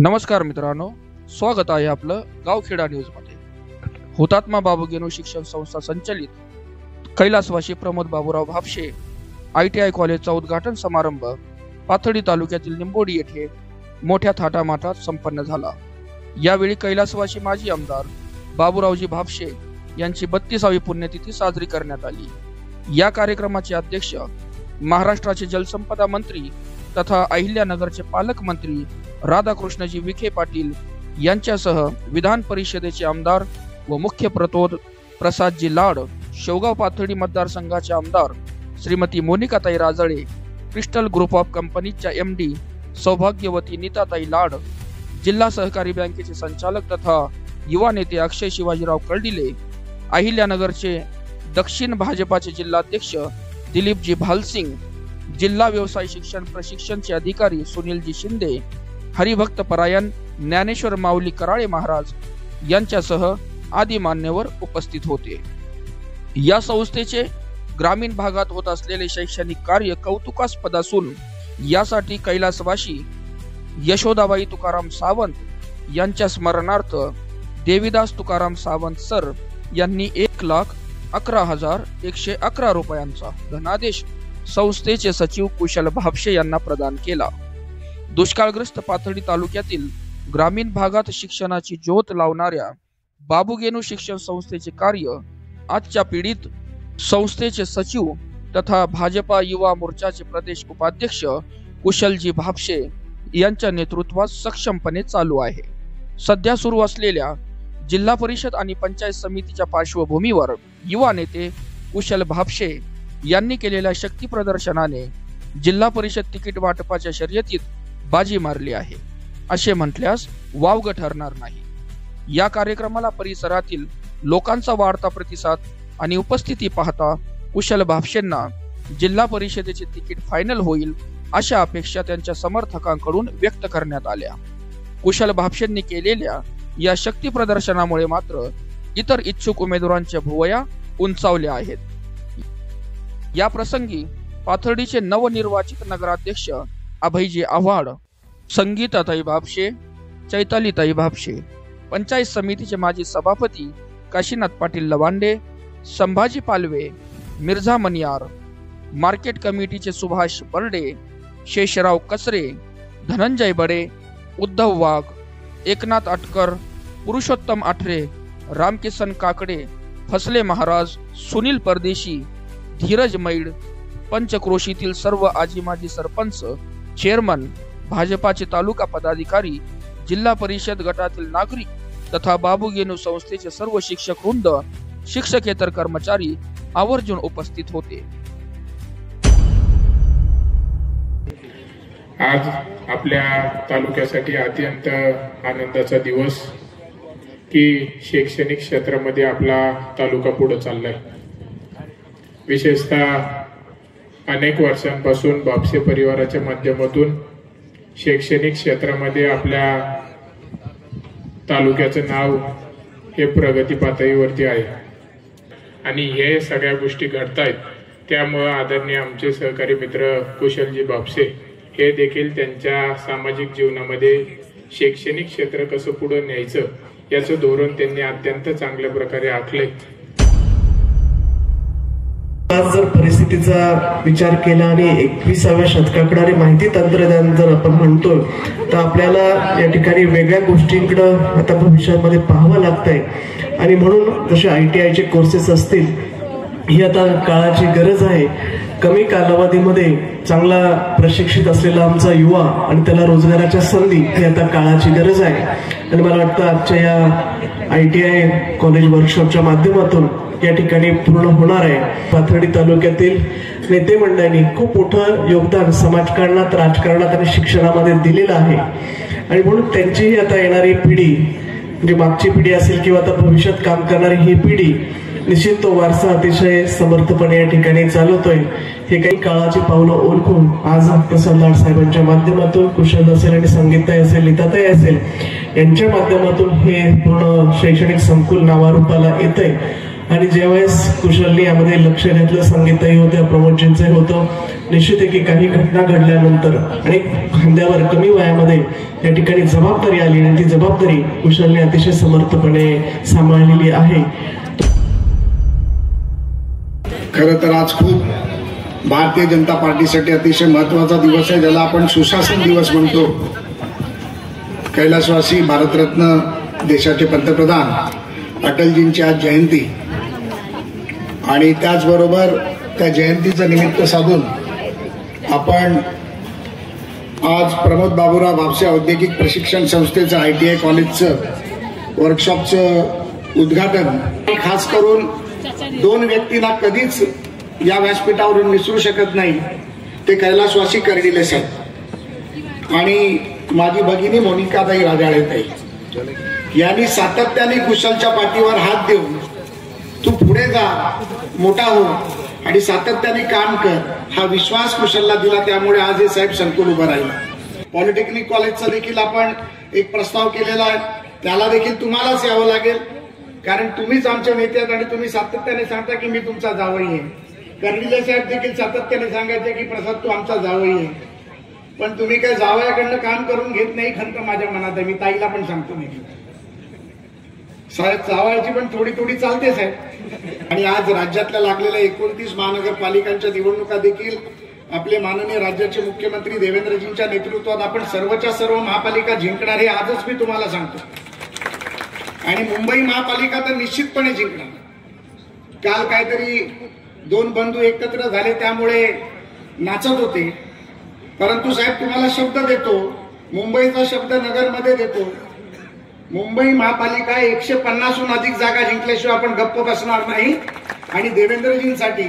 नमस्कार मित्रांनो, स्वागत आहे आपलं गावखेडा न्यूज मध्ये। हुतात्मा बाबू गेनू शिक्षण संस्था संचलित कैलासवासी प्रमोद बाबूराव भापशे ITI कॉलेजचा उद्घाटन समारंभ पाथर्डी तालुक्यातील निंबोडी येथे मोठ्या थाटामाटात संपन्न झाला। यावेळी कैलासवासी माजी आमदार बाबूरावजी भापशे यांची 32वी पुण्यतिथी साजरी करण्यात आली। या कार्यक्रमाचे अध्यक्ष महाराष्ट्राचे जलसंपदा मंत्री तथा अहिल्यानगरचे पालकमंत्री राधाकृष्णजी विखे पाटील यांच्यासह विधान परिषदेचे आमदार व मुख्य प्रतोद प्रसादजी लाड, शेवगाव पाथर्डी मतदारसंघाचे आमदार Shrimati Monikatai Rajale, crystal group of कंपनीच्या MD सौभाग्यवती नीताताई लाड, जिल्हा सहकारी बँकेचे संचालक तथा युवा नेते अक्षय शिवाजीराव कळडिले, अहिल्यानगरचे दक्षिण भाजपाचे जिल्हाध्यक्ष दिलीपजी भालसिंग, जिल्हा व्यवसाय शिक्षण प्रशिक्षणचे अधिकारी सुनीलजी शिंदे, हरिभक्त परायण ज्ञानेश्वर माऊली कराळे महाराज यांच्यासह आदी मान्यवर उपस्थित होते। या संस्थेचे ग्रामीण भागात होत असलेले शैक्षणिक कार्य कौतुकास्पद असून यासाठी कैलासवासी यशोदाबाई तुकाराम सावंत यांच्या स्मरणार्थ देवीदास तुकाराम सावंत सर यांनी 1,11,111 रुपयांचा धनादेश संस्थेचे सचिव कुशल भापशे यांना प्रदान केला। दुष्काळग्रस्त पाथर्डी तालुक्यातील ग्रामीण भागात शिक्षणाची ज्योत लावणाऱ्या बाबू गेनू शिक्षण संस्थेचे कार्य आजच्या पिढीत संस्थेचे सचिव तथा भाजपा युवा मोर्चाचे प्रदेश उपाध्यक्ष कुशलजी भापशे यांच्या नेतृत्वात सक्षमपणे चालू आहे। सध्या सुरू असलेल्या जिल्हा परिषद आणि पंचायत समितीच्या पार्श्वभूमीवर युवा नेते कुशल भापशे यांनी केलेल्या शक्ती प्रदर्शनाने जिल्हा परिषद तिकीट वाटपाच्या शर्यतीत बाजी मारली आहे असे म्हटल्यास वावग ठरणार नाही। या कार्यक्रमाला परिसरातील लोकांचा वाढता प्रतिसाद आणि उपस्थिती पाहता कुशल भापशेंना जिल्हा परिषदेचे तिकीट फायनल होईल अशा अपेक्षा त्यांच्या समर्थकांकडून व्यक्त करण्यात आल्या। कुशल भापशेंनी केलेल्या या शक्ती प्रदर्शनामुळे मात्र इतर इच्छुक उमेदवारांच्या भुवया उंचावल्या आहेत। या प्रसंगी पाथर्डीचे नवनिर्वाचित नगराध्यक्ष अभयजी आव्हाड, संगीताताई भापशे, चैतालीताई भापशे, पंचायत समितीचे माजी सभापती काशीनाथ पाटील लवांडे, संभाजी पालवे, मिर्झा मनियार, मार्केट कमिटीचे सुभाष बर्डे, शेषराव कसरे, धनंजय बडे, उद्धव वाघ, एकनाथ आटकर, पुरुषोत्तम आठरे, रामकिसन काकडे, फसले महाराज, सुनील परदेशी, धीरज मैड, पंचक्रोशीतील सर्व आजी माजी सरपंच, चेअरमन, भाजपाचे तालुका पदाधिकारी, जिल्हा परिषद गटातील नागरिक तथा बाबू गेनू संस्थेचे सर्व शिक्षक वृंद, शिक्षकेतर कर्मचारी आवर्जून उपस्थित होते। आज आपल्या तालुक्यासाठी अत्यंत आनंदाचा दिवस की शैक्षणिक क्षेत्रामध्ये आपला तालुका पुढे चाललाय। विशेषतः अनेक वर्षांपासून भापशे परिवाराच्या माध्यमातून शैक्षणिक क्षेत्रामध्ये आपल्या तालुक्याचं नाव हे प्रगती पातळीवरती आहे आणि हे सगळ्या गोष्टी घडतायत। त्यामुळे आदरणीय आमचे सहकारी मित्र कुशलजी भापशे हे देखील त्यांच्या सामाजिक जीवनामध्ये शैक्षणिक क्षेत्र कसं पुढे न्यायचं याचं धोरण त्यांनी अत्यंत चांगल्या प्रकारे आखले। आज जर परिस्थितीचा विचार केला आणि 21व्या शतकाकडे माहिती तंत्रज्ञान जर आपण म्हणतो तर आपल्याला या ठिकाणी वेगळ्या गोष्टींकडे आता भविष्यामध्ये पाहावं लागतंय आणि म्हणून जसे ITIचे कोर्सेस असतील ही आता काळाची गरज आहे। कमी कालावधीमध्ये चांगला प्रशिक्षित असलेला आमचा युवा आणि त्याला रोजगाराच्या संधी ही आता काळाची गरज आहे आणि मला वाटतं आजच्या या ITI कॉलेज वर्कशॉपच्या माध्यमातून या ठिकाणी पूर्ण होणार आहे। पाथर्डी तालुक्यातील नेते मंडळांनी खूप मोठं योगदान समाजकारणात, राजकारणात आणि शिक्षणामध्ये दिलेलं आहे आणि म्हणून त्यांचीही आता येणारी पिढी म्हणजे मागची पिढी असेल किंवा आता भविष्यात काम करणारी ही पिढी निश्चित तो वारसा अतिशय समर्थपणे या ठिकाणी चालवतोय। हे काही काळाची पावलं ओळखून आज प्रसाद लाड साहेबांच्या माध्यमातून कुशल असेल आणि संगीताई असेल, नीताताई असेल यांच्या माध्यमातून हे पूर्ण शैक्षणिक संकुल नावारूपाला येतंय आणि ज्यावेळेस कुशलनी यामध्ये लक्ष घातलं, संगीतही होत्या, प्रमोदजींचं होतं. निश्चित आहे की काही घटना घडल्यानंतर आणि खांद्यावर कमी वयामध्ये या ठिकाणी जबाबदारी आली आणि ती जबाबदारी कुशलने अतिशय समर्थपणे सांभाळलेली आहे. खरं तर आज खूप भारतीय जनता पार्टीसाठी अतिशय महत्त्वाचा दिवस आहे, ज्याला आपण सुशासन दिवस म्हणतो. कैलासवासी भारतरत्न देशाचे पंतप्रधान अटलजींची आज जयंती आणि त्याचबरोबर त्या जयंतीचं निमित्त साधून आपण आज प्रमोद बाबूराव भापसे औद्योगिक प्रशिक्षण संस्थेचं ITI कॉलेजचं वर्कशॉपचं उद्घाटन खास करून दोन व्यक्तींना कधीच या व्यासपीठावरून विसरू शकत नाही. ते कैलासवासी कर्डिले साहेब आणि माझी भगिनी मोनिकाताई राजाळेताई यांनी सातत्याने कुशलच्या पाठीवर हात देऊन तू पुढे जा, मोठा हो आणि सातत्याने काम कर हा विश्वास कुशलला दिला. त्यामुळे आज हे साहेब संकुल उभं राहिलं. पॉलिटेक्निक कॉलेजचा देखील आपण एक प्रस्ताव केलेला आहे, त्याला देखील तुम्हालाच यावं लागेल, कारण तुम्हीच आमचे नेते आहेत आणि तुम्ही सातत्याने सांगता की मी तुमचा जावई आहे. कर्डिले साहेब देखील सातत्याने सांगायचे की प्रसाद तू आमचा जावई आहे, पण तुम्ही काय जावयाकडनं काम करून घेत नाही. खंत माझ्या मनात आहे, मी ताईला पण सांगतो नाही साहेब, जावयाची पण थोडी थोडी चालतेच आहे. आणि आज राज्यातल्या लागलेल्या 29 महानगरपालिकांच्या निवडणुका देखील आपले माननीय राज्याचे मुख्यमंत्री देवेंद्रजींच्या नेतृत्वात आपण सर्वच्या सर्व महापालिका जिंकणार हे आजच मी तुम्हाला सांगतो. आणि मुंबई महापालिका तर निश्चितपणे जिंकणार. काल काहीतरी दोन बंधू एकत्र झाले त्यामुळे नाचत होते, परंतु साहेब तुम्हाला शब्द देतो, मुंबईचा शब्द नगरमध्ये देतो. मुंबई महापालिका 150हून अधिक जागा जिंकल्याशिवाय आपण गप्प बसणार नाही. आणि देवेंद्रजींसाठी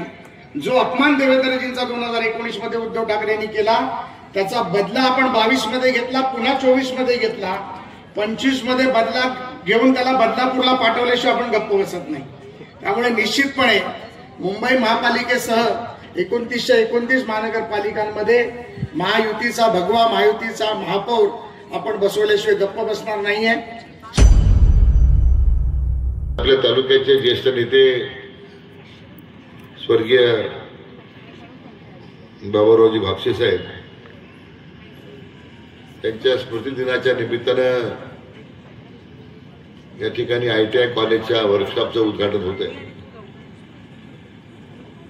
जो अपमान देवेंद्रजींचा 2019 मध्ये उद्धव ठाकरेंनी केला त्याचा बदला आपण 22 मध्ये घेतला, पुन्हा 24 मध्ये घेतला, 25 मध्ये बदला घेऊन त्याला बदलापूरला पाठवल्याशिवाय आपण गप्प बसत नाही. त्यामुळे निश्चितपणे मुंबई महापालिकेसह 2929 महानगरपालिकांमध्ये महायुतीचा भगवा, महायुतीचा महापौर आपण बसवल्याशिवाय गप्प बसणार नाहीये. आपल्या तालुक्याचे ज्येष्ठ नेते स्वर्गीय बाबूरावजी भापसे साहेब त्यांच्या स्मृतिदिनाच्या निमित्तानं या ठिकाणी ITI कॉलेजच्या वर्कशॉपचं उद्घाटन होत आहे.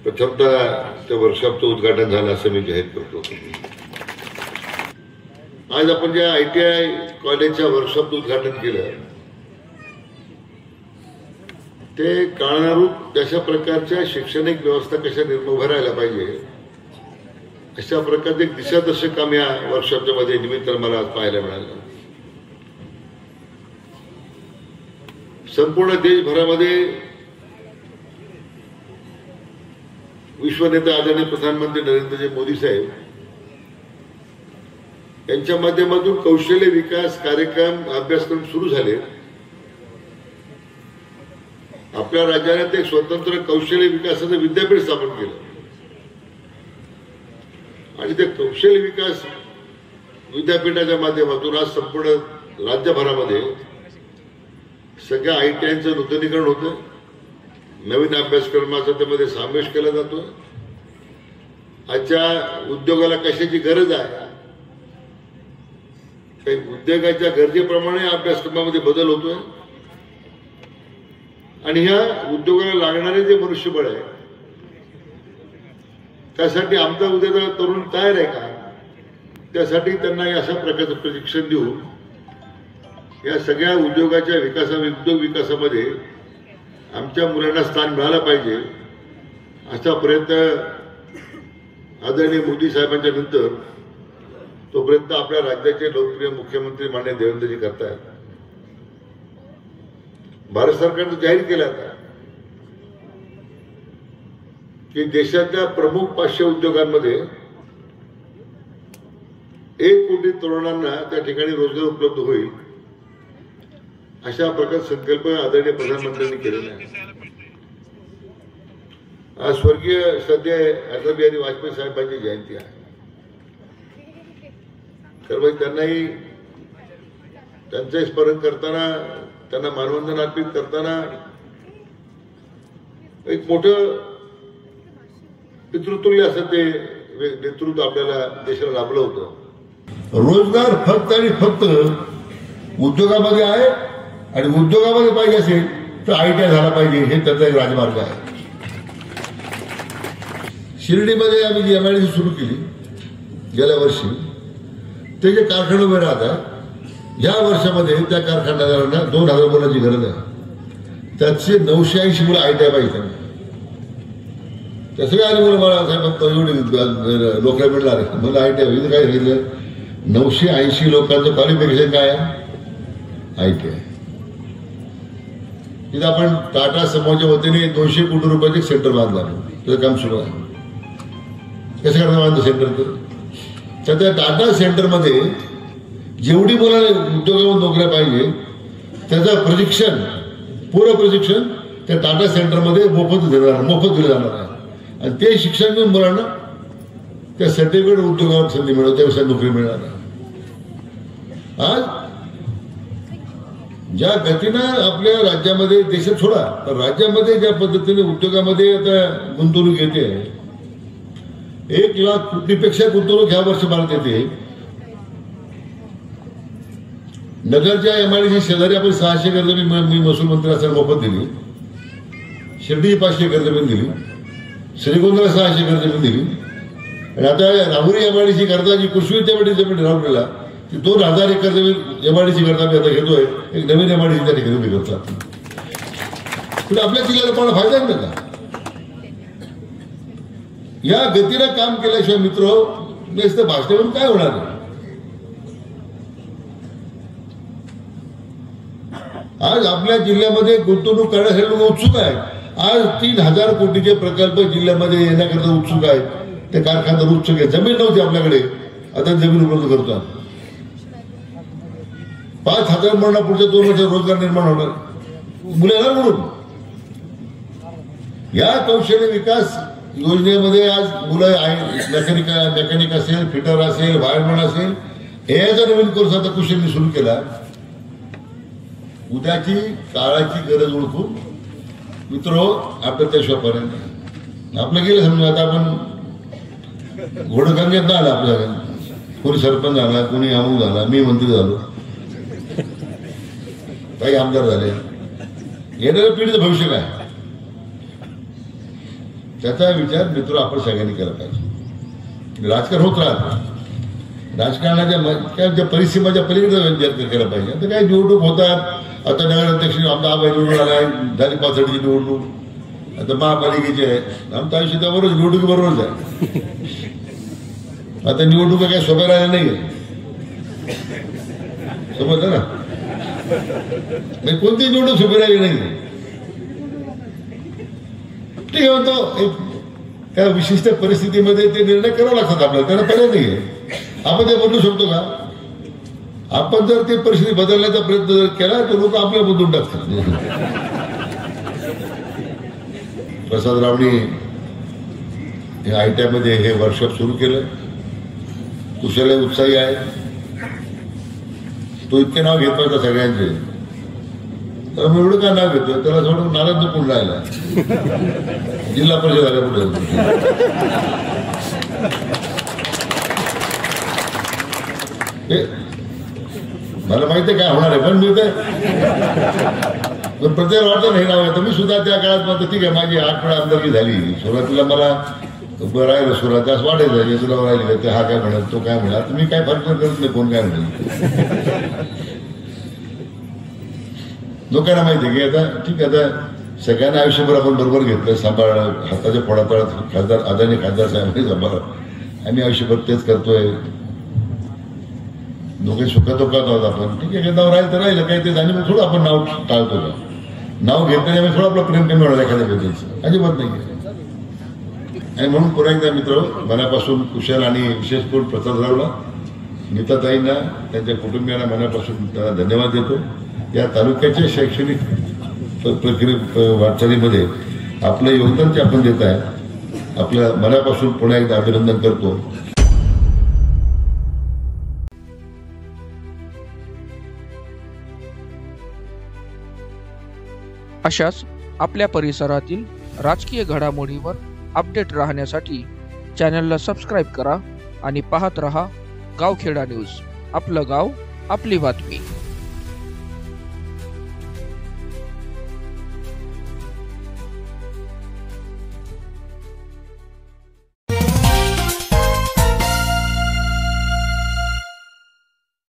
प्रथमतः त्या वर्कशॉपचं उद्घाटन झालं असं मी जाहीर करतो. आज आपण ज्या ITI कॉलेजच्या वर्कशॉपचं उद्घाटन केलं ते काळानुरूप तशा प्रकारच्या शैक्षणिक व्यवस्था कशा उभं राहायला पाहिजे अशा प्रकारचे एक दिशादर्शक काम या वर्कशॉपच्या मध्ये निमित्तानं मला आज पाहायला मिळालं. संपूर्ण देशभरामध्ये विश्वनेते आदरणीय प्रधानमंत्री नरेंद्रजी मोदी साहेब यांच्या माध्यमातून कौशल्य विकास कार्यक्रम अभ्यासक्रम सुरू झाले. आपल्या राज्याने एक स्वतंत्र कौशल्य विकासाचं विद्यापीठ स्थापन केलं आणि ते कौशल्य विकास विद्यापीठाच्या माध्यमातून आज संपूर्ण राज्यभरामध्ये सगळ्या ITIचं नूतनीकरण होतं. नवीन अभ्यासक्रमाचा त्यामध्ये समावेश केला जातो. आजच्या उद्योगाला कशाची गरज आहे, काही उद्योगाच्या गरजेप्रमाणे अभ्यासक्रमामध्ये बदल होतोय आणि ह्या उद्योगाला लागणारे जे मनुष्यबळ आहे त्यासाठी आमचा उद्याचा तरुण तयार आहे का, त्यासाठी त्यांना अशा प्रकारचं प्रशिक्षण देऊन या सगळ्या उद्योगाच्या उद्योग विकासामध्ये आमच्या मुलांना स्थान मिळालं पाहिजे असा प्रयत्न आदरणीय मोदी साहेबांच्या नंतर तोपर्यंत आपल्या राज्याचे लोकप्रिय मुख्यमंत्री माननीय देवेंद्रजी करतायत. भारत सरकारनं जाहीर केलं आता की देशातल्या प्रमुख 500 उद्योगांमध्ये 1 कोटी तरुणांना त्या ठिकाणी रोजगार उपलब्ध होईल अशा प्रकारचा संकल्प आदरणीय प्रधानमंत्र्यांनी केलेला आहे. आज स्वर्गीय सध्या अटल बिहारी वाजपेयी साहेबांची जयंती आहे. तर मग त्यांनाही त्यांचे स्मरण करताना, त्यांना मानवंदना अर्पित करताना एक मोठं पितृतुल्य असं ते नेतृत्व आपल्याला देशाला लाभलं होतं. रोजगार फक्त आणि फक्त उद्योगामध्ये आहे आणि उद्योगामध्ये पाहिजे असेल तर ITI झाला पाहिजे, हे त्याचा एक राजमार्ग आहे. शिर्डीमध्ये आम्ही जी MIDC सुरू केली गेल्या वर्षी, ते जे कारखाने उभे राहतात या वर्षामध्ये त्या कारखानदारांना 2000 मुलांची गरज आहे. त्याचे 980 मुलं ITI पाहिजे. त्या सगळ्या मुलं मला साहेब एवढी लोकं मिळणार आहे, मला ITI पाहिजे. काय सांगितलं, 980 लोकांचं क्वालिफिकेशन काय आहे? ITI. तिथं आपण टाटा समूहाच्या वतीने 200 कोटी रुपयाचे सेंटर बांधलं, त्याचं काम सुरू आहे. कसं करता बांधलं सेंटर? तर त्या टाटा सेंटरमध्ये जेवढी मुलांना उद्योगावर नोकऱ्या पाहिजे त्याचं प्रशिक्षण, पूर्ण प्रशिक्षण त्या टाटा सेंटरमध्ये मोफत दिलं जाणार आहे. आणि ते शिक्षण घेऊन मुलांना त्या सर्टिफिकेट उद्योगावर संधी मिळवते, व्यवसाय नोकरी मिळणार आहे. आज ज्या गतीनं आपल्या राज्यामध्ये, देशात सोडा तर राज्यामध्ये ज्या पद्धतीने उद्योगामध्ये आता गुंतवणूक येते, 1 लाख कोटीपेक्षा गुंतवणूक ह्या वर्षी भारत येते. नगरच्या MIDC शेजारी आपण 600 एकर जमीन मी महसूल मंत्री असताना मोफत दिली. शिर्डी 500 एकर जमीन दिली. श्रीगोंद्याला 600 एकर जमीन दिली. आणि आता राहुरी MIDC करता जी कृषी विद्यापीठ जमीन राहुरीला ती 2000 एकर जमीन MIDC करता मी आता घेतोय. एक नवीन MIDC त्या ठिकाणी उभी करतात. पण आपल्या जिल्ह्याला पण फायदा आहे का? या गतीनं काम केल्याशिवाय मित्र नुसतं भाषणावरून काय होणार आहे? आज आपल्या जिल्ह्यामध्ये गुंतवणूक करण्यासाठी लोक उत्सुक आहेत. आज 3000 कोटीचे प्रकल्प जिल्ह्यामध्ये येण्याकरता उत्सुक आहेत. ते कारखानदार उत्सुक आहेत. जमीन नव्हती आपल्याकडे, आता जमीन उपलब्ध करतात. 5000 मुलांना पुढच्या 2 वर्षात रोजगार निर्माण होणार. मुलं येणार म्हणून या कौशल्य विकास योजनेमध्ये आज मुलं मेकॅनिक असेल, फिटर असेल, वायरमॅन असेल, याचा नवीन कोर्स आता कुशलने सुरू केला. उद्याची काळाची गरज ओळखून मित्रो आपल्या त्या शोपर्यंत आपलं गेलं. समजा आता आपण घोडगंगेत ना आला, आपल्या कोणी सरपंच झाला, कोणी अमुक झाला, मी मंत्री झालो, काही आमदार झाले. येणाऱ्या पिढीचं भविष्य काय त्याचा विचार मित्र आपण सगळ्यांनी केला पाहिजे. राजकारण होत राहत, राजकारणाच्या परिसीमाच्या पलीकडे विचार केला पाहिजे. आता काय निवडणूक होतात. आता नगराध्यक्ष आमचा आबाई निवडून आला, झाली 65ची निवडणूक. आता महापालिकेची आहे. आमचं आयुष्य त्याबरोबर निवडणुकीबरोबरच आहे. आता निवडणुका काही सोप्या राहिल्या नाहीये, समजलं ना? कोणतीही निवडणूक सोपी राहिली नाही. ठीक आहे, म्हणतो त्या विशिष्ट परिस्थितीमध्ये ते निर्णय करावे लागतात आपल्याला, त्याला पर्याय नाहीये. आपण ते बदलू शकतो का? आपण जर ती परिस्थिती बदलण्याचा प्रयत्न जर केला तर लोक आपल्या बदलून टाकतात. प्रसाद रावणी हे ITI मध्ये हे वर्कशॉप सुरू केलं. कुशल उत्साही आहे. तो इतके नाव घेत होता सगळ्यांचे, तर मी एवढं काय नाव घेतो त्याला थोडं नाराज नको राहिला. जिल्हा परिषद आल्या पुढे मला माहिती आहे काय होणार आहे, पण मी ते प्रत्येक वाटतं नाही नाव येतं. मी सुद्धा त्या काळात म्हणतो ठीक आहे, माझी 8 वेळा आमदारकी झाली. सुरुवातीला मला राहिलं, सुरुवात वाटायचं तुला राहिली ते हा काय म्हणत, तो काय म्हणत. मी काय फरक करत नाही कोण काय म्हणेल. लोकांना माहिती आहे की आता ठीक आहे, आता सगळ्यांना आयुष्यभर आपण बरोबर घेतलं, सांभाळलं. हाताच्या फोडातळात खासदार आदरणीय खासदार साहेबांनी सांभाळलं. आम्ही आयुष्यभर तेच करतोय. दोघे सुखदुःखात आहोत आपण. ठीक आहे, नाव राहिलं तर राहिलं काही ते जाणीव थोडं आपण नाव टाळतो का? नाव घेतल्याने थोडं आपलं प्रेम कमी होणार एखाद्या व्यक्तीचं, अजिबात नाही. आणि म्हणून पुन्हा एकदा मित्र मनापासून कुशल आणि विशेष करून प्रसादरावला, नीताताईंना, त्यांच्या कुटुंबियांना मनापासून त्यांना धन्यवाद देतो. या तालुक्याच्या शैक्षणिक प्रक्रिये वाटचालीमध्ये आपलं योगदान जे आपण देत आहे, आपल्या मनापासून पुन्हा एकदा अभिनंदन करतो. अशाच आपल्या परिसरातील राजकीय घडामोडीवर अपडेट राहण्यासाठी चॅनलला सबस्क्राईब करा आणि पाहत रहा गावखेडा न्यूज. आपलं गाव आपली बातमी.